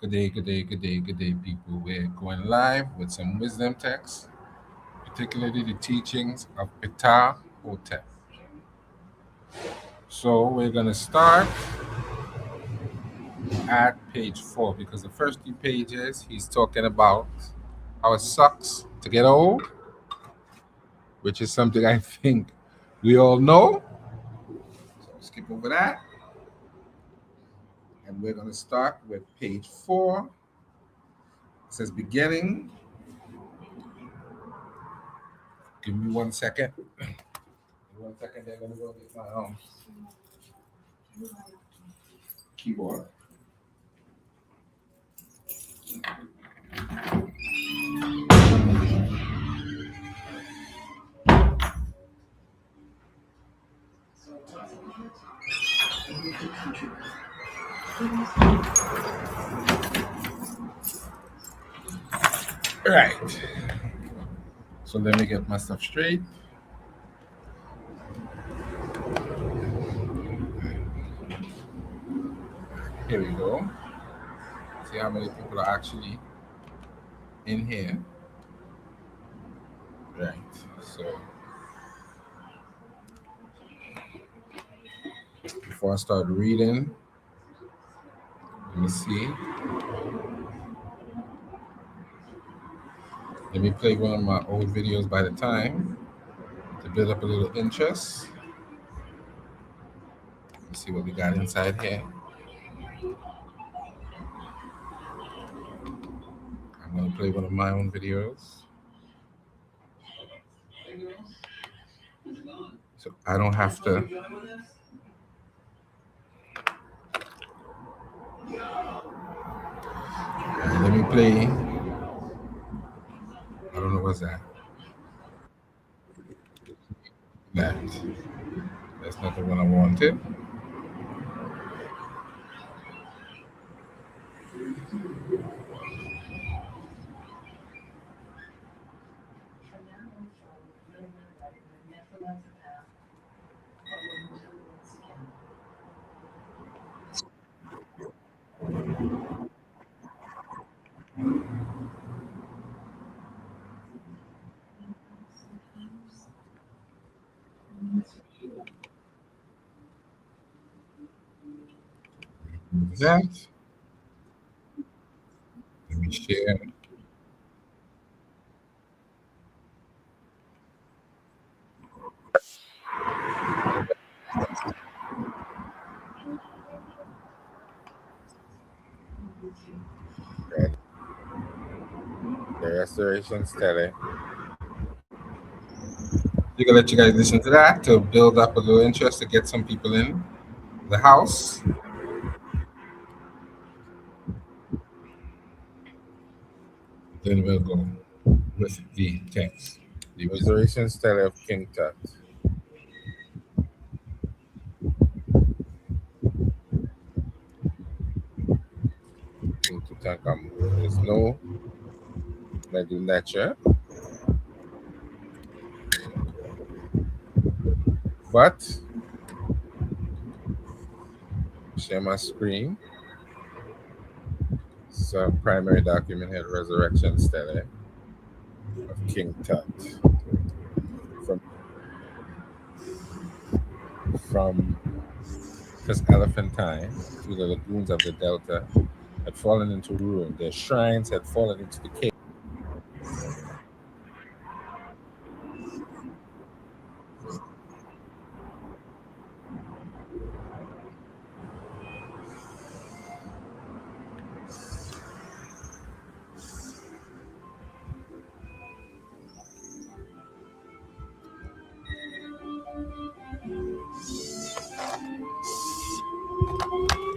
Good day, good day, good day, good day, people. We're going live with some wisdom texts, particularly the teachings of Ptah Hotep. So we're going to start at page 4 because the first 2 pages he's talking about how it sucks to get old, which is something I think we all know. So skip over that. And we're going to start with page 4. It says beginning. Give me 1 second. 1 second, they're going to go get my keyboard. Right. So let me get my stuff straight. Here we go. See how many people are actually in here. Right. So before I start reading, let me see. Let me play one of my old videos by the time to build up a little interest. Let's see what we got inside here. I'm going to play one of my own videos. So I don't have to. Let me play. I don't know what's that. That. That's not the one I wanted. That. Let me share. Right. The Restoration Steady. We're gonna let you guys listen to that to build up a little interest to get some people in the house. Then we'll go with the text. The Restoration Steady of King Tut. King Tutankhamun. There's no Medu Neter, but share my screen. So primary document here, Resurrection Steady of King Tut. From because Elephantine through the lagoons of the Delta had fallen into ruin. Their shrines had fallen into decay.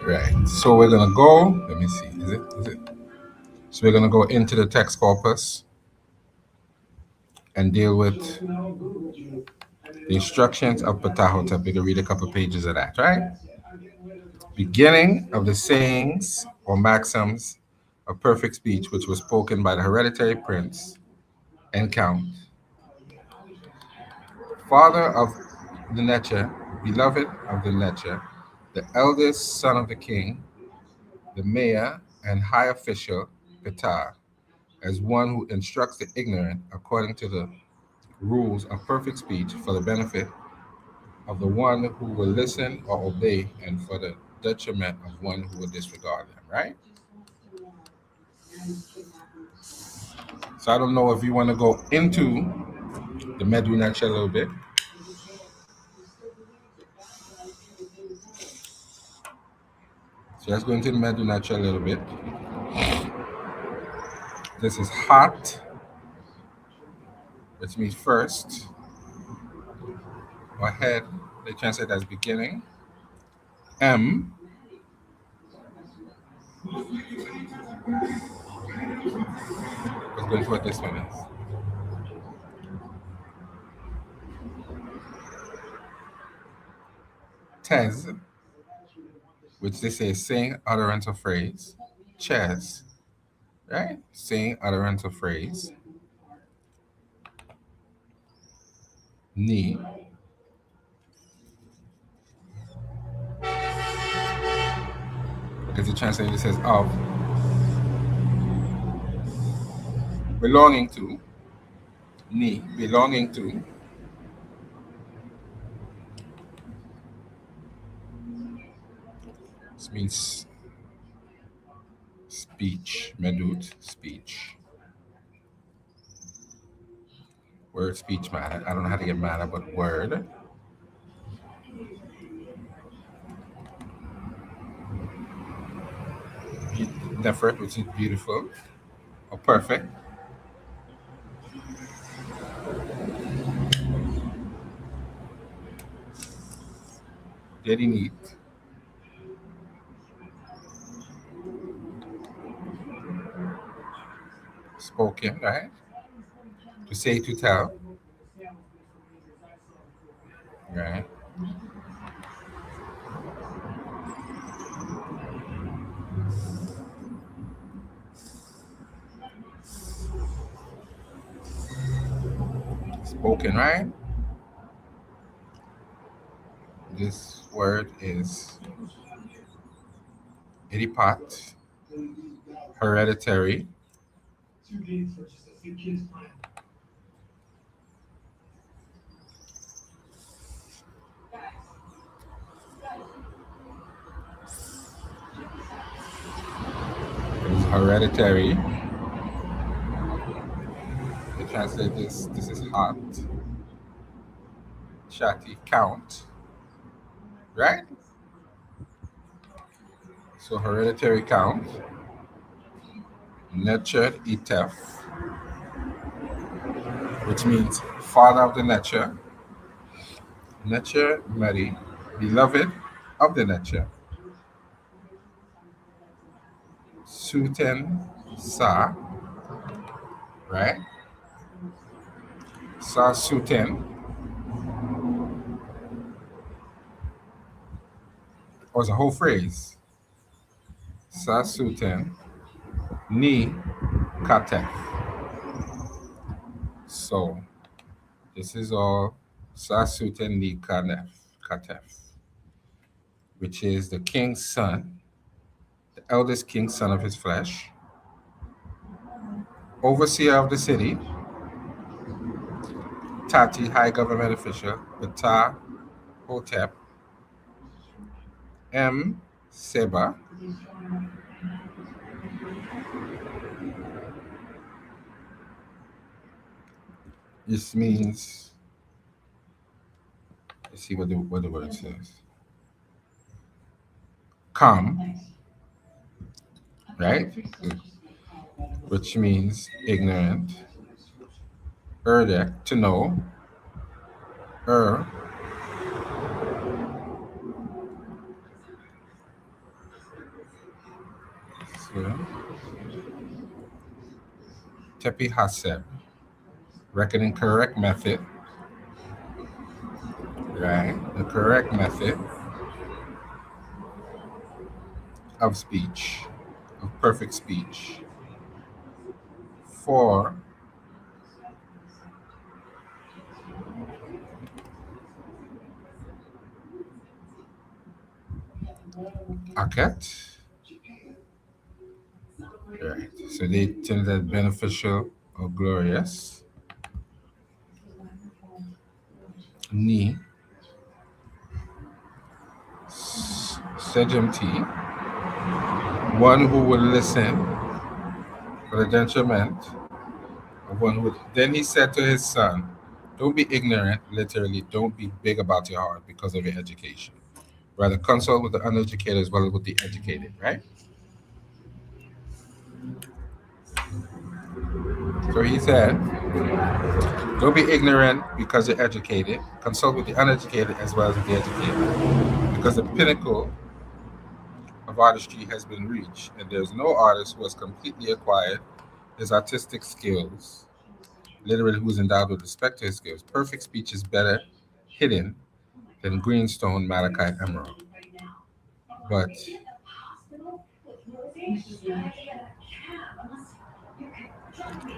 Right. So we're gonna go. Let me see. Is it? So we're gonna go into the text corpus and deal with the instructions of Ptah. We can read a couple pages of that, right? Beginning of the sayings or maxims of perfect speech, which was spoken by the hereditary prince and count, father of the Neter, beloved of the Neter, the eldest son of the king, the mayor and high official, Ptah, as one who instructs the ignorant according to the rules of perfect speech for the benefit of the one who will listen or obey and for the detriment of one who will disregard them, right? So I don't know if you want to go into the Medu Nacha a little bit. So let's go into the Medu Nacha a little bit. This is hot, which means first, or head, they translate as beginning. M, let's go into what this one is. Tez, which they say sing, utterance or phrase. Ches, right? Sing, utterance or phrase. Ni, because the translator says of, belonging to. Ni, belonging to. This means speech, medut, speech. Word, speech, matter. I don't know how to get matter, but word. Nefert, which is beautiful or perfect. Very neat. Spoken, right? To say, to tell. Right? Spoken, right? This word is idipat, hereditary, hereditary. They translate this is hot. Shati, count. Right? So hereditary count. Nurtured itef, which means father of the nature. Nature Mary, beloved of the nature. Suten Sa, right? Sa Suten was a whole phrase. Sa Suten Ni Katef. So this is all Sa Suten Ni Katef, which is the king's son, the eldest king's son of his flesh, overseer of the city, Tati, high government official, Ptah Hotep, M. Seba, this means, let's see what the word says. Come, right? Which means ignorant. Erdek, to know. So, Tepi Haseb, reckoning correct method. Right? The correct method of speech, of perfect speech. For Aket, Right. So they tend that beneficial or glorious. Ni Sejemti, one who will listen for the detriment of one who would. Then he said to his son, don't be ignorant, literally, don't be big about your heart because of your education. Rather, consult with the uneducated as well as with the educated, right? So he said, don't be ignorant because you're educated. Consult with the uneducated as well as with the educated. Because the pinnacle of artistry has been reached, and there's no artist who has completely acquired his artistic skills, literally who is endowed with respect to his skills. Perfect speech is better hidden than greenstone, malachite, emerald.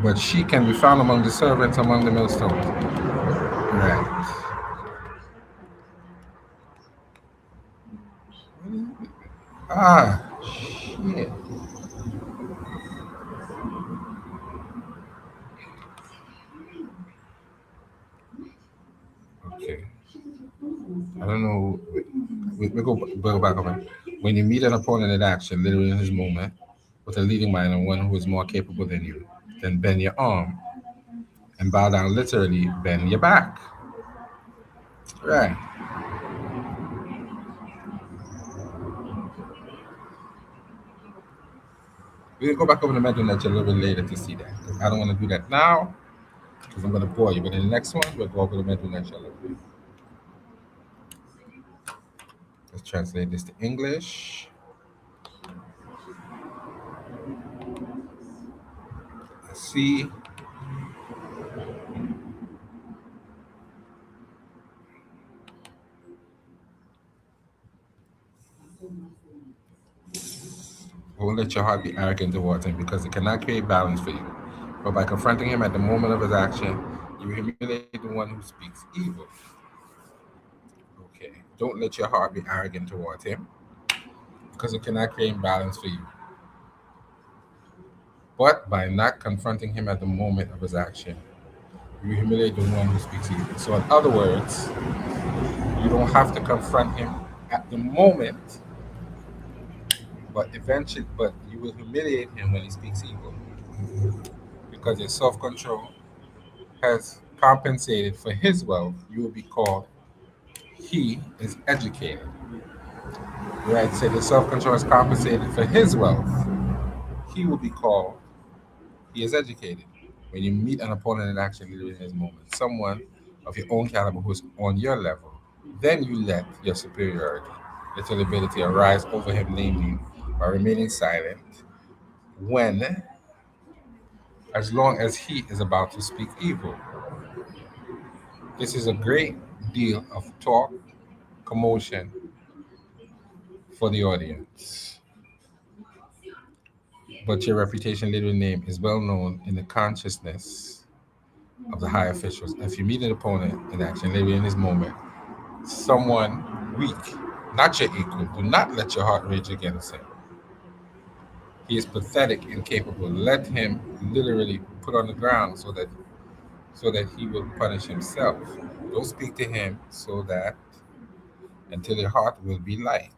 But she can be found among the servants, among the millstones. Right. Ah, shit. Okay. I don't know. We go back over. When you meet an opponent in action, literally in his moment, with a leading mind and one who is more capable than you, then bend your arm and bow down, literally bend your back. Right. We'll go back over the mental nature a little bit later to see that. 'Cause I don't want to do that now because I'm going to bore you. But in the next one, we'll go over the mental nature a little bit. Let's translate this to English. Let's see. Don't let your heart be arrogant towards him because it cannot create balance for you. But by confronting him at the moment of his action, you humiliate the one who speaks evil. Okay. Don't let your heart be arrogant towards him because it cannot create balance for you. But by not confronting him at the moment of his action, you humiliate the one who speaks evil. So, in other words, you don't have to confront him at the moment, but eventually, but you will humiliate him when he speaks evil because your self control has compensated for his wealth. You will be called he is educated. Right? So the self control is compensated for his wealth. He will be called he is educated. When you meet an opponent in action leader in his moment, someone of your own caliber who is on your level, then you let your superiority, little ability arise over him, namely by remaining silent when, as long as he is about to speak evil. This is a great deal of talk, commotion for the audience. But your reputation, little name, is well known in the consciousness of the high officials. If you meet an opponent in action, maybe in this moment, someone weak, not your equal, do not let your heart rage against him. He is pathetic, incapable. Let him literally put on the ground so that he will punish himself. Don't speak to him so that until your heart will be light.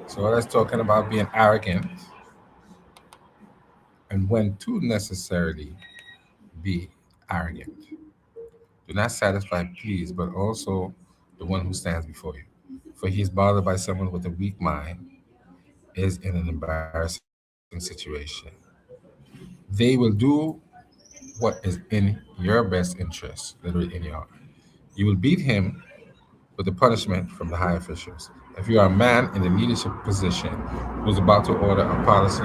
So let's talking about being arrogant and when to necessarily be arrogant. Do not satisfy please, but also the one who stands before you. For he is bothered by someone with a weak mind, is in an embarrassing situation. They will do what is in your best interest, literally in your heart. You will beat him with the punishment from the high officials. If you are a man in a leadership position who is about to order a policy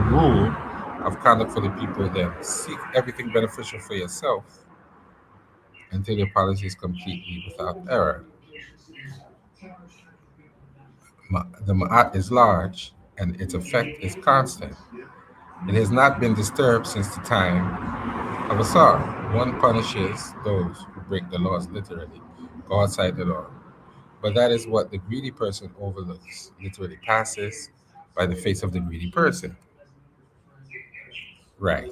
rule of conduct for the people, then seek everything beneficial for yourself until your policy is completely without error. The Ma'at is large and its effect is constant. It has not been disturbed since the time of Asar. One punishes those who break the laws literally, go outside the law. But that is what the greedy person overlooks, literally passes by the face of the greedy person. Right.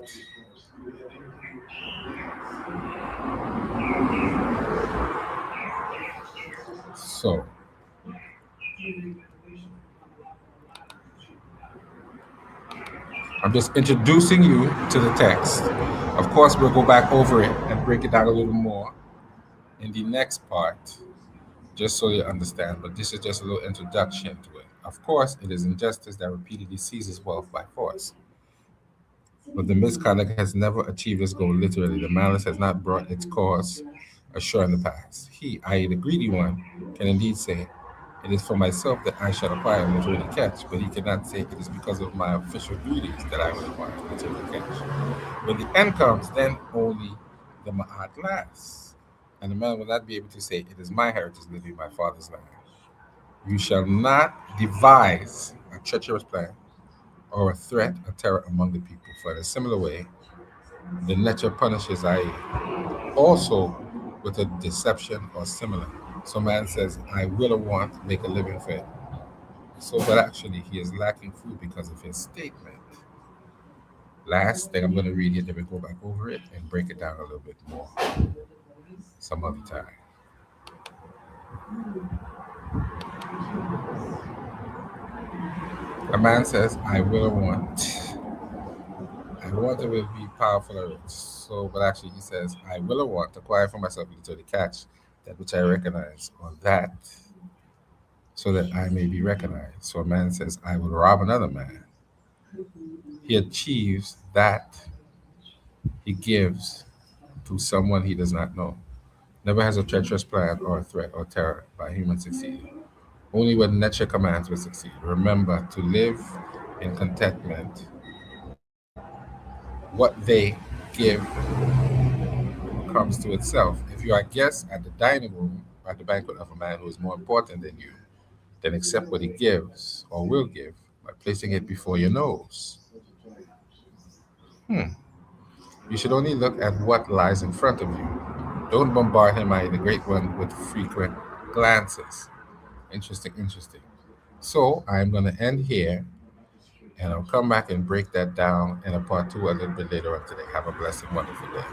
So I'm just introducing you to the text. Of course, we'll go back over it and break it down a little more in the next part, just so you understand. But this is just a little introduction to it. Of course, it is injustice that repeatedly seizes wealth by force. But the misconduct has never achieved its goal literally. The malice has not brought its cause ashore in the past. He, i.e., the greedy one, can indeed say, "It is for myself that I shall acquire and literally catch," but he cannot say, "It is because of my official duties that I will acquire and literally catch." When the end comes, then only the Ma'at lasts. And the man will not be able to say, "It is my heritage, literally my father's land." You shall not devise a treacherous plan or a threat, a terror among the people. For in a similar way, the nature punishes, i.e., also with a deception or similar. So man says, "I will or want make a living for it." So, but actually, he is lacking food because of his statement. Last thing I'm going to read it, then we go back over it and break it down a little bit more some other time. A man says, "I will or want." I want to will be powerful or rich. So, but actually, he says, "I will or want to acquire for myself until the catch that which I recognize, or that so that I may be recognized." So a man says, "I will rob another man." He achieves that he gives to someone he does not know. Never has a treacherous plan or a threat or terror by human succeed. Only when nature commands will succeed. Remember to live in contentment. What they give comes to itself. If you are a guest at the dining room or at the banquet of a man who is more important than you, then accept what he gives or will give by placing it before your nose. Hmm. You should only look at what lies in front of you. Don't bombard him, I, the great one, with frequent glances. Interesting, interesting. So I'm going to end here and I'll come back and break that down in a part two a little bit later on today. Have a blessed, wonderful day.